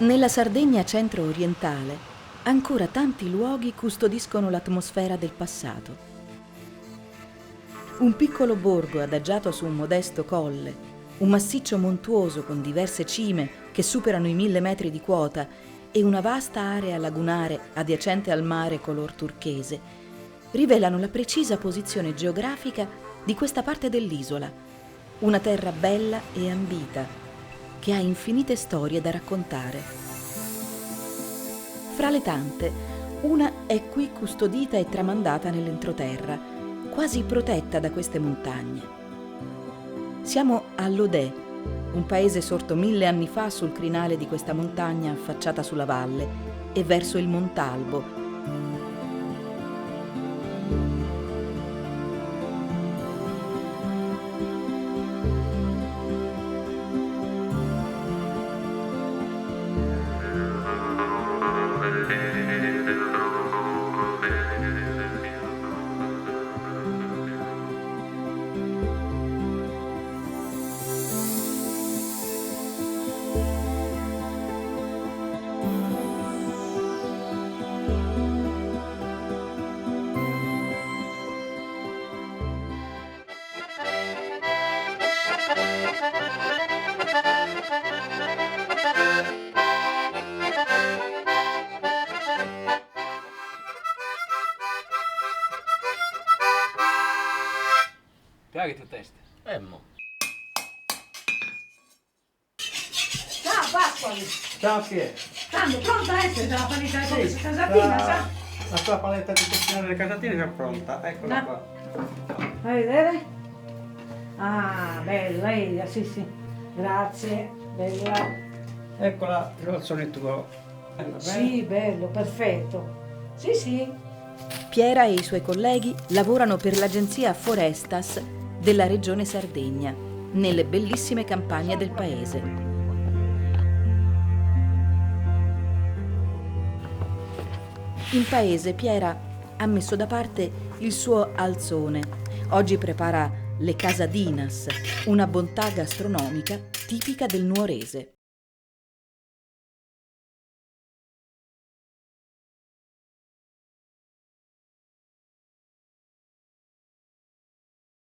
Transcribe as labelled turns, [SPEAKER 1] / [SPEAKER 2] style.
[SPEAKER 1] Nella Sardegna centro-orientale ancora tanti luoghi custodiscono l'atmosfera del passato. Un piccolo borgo adagiato su un modesto colle, un massiccio montuoso con diverse cime che superano i 1000 metri di quota e una vasta area lagunare adiacente al mare color turchese rivelano la precisa posizione geografica di questa parte dell'isola, una terra bella e ambita che ha infinite storie da raccontare. Fra le tante, una è qui custodita e tramandata nell'entroterra, quasi protetta da queste montagne. Siamo a Lodè, un paese sorto 1000 anni fa sul crinale di questa montagna affacciata sulla valle e verso il Montalbo.
[SPEAKER 2] Piaghi tu testa.
[SPEAKER 3] Mo.
[SPEAKER 4] Ciao Pasquale!
[SPEAKER 2] Ciao Pier.
[SPEAKER 4] Stanno pronta a essere la panetta
[SPEAKER 2] Sì,
[SPEAKER 4] di casatina, sa?
[SPEAKER 2] La tua paletta di cucinare le casatine è già pronta. Eccola
[SPEAKER 4] No.
[SPEAKER 2] qua.
[SPEAKER 4] Vai vedere? Ah, bella Elia, sì sì. Grazie, bella.
[SPEAKER 2] Eccola, il sonetto tuo.
[SPEAKER 4] Sì, bello, perfetto. Sì, sì.
[SPEAKER 1] Piera e i suoi colleghi lavorano per l'agenzia Forestas della regione Sardegna, nelle bellissime campagne del paese. In paese Piera ha messo da parte il suo alzone. Oggi prepara le casadinas, una bontà gastronomica tipica del nuorese.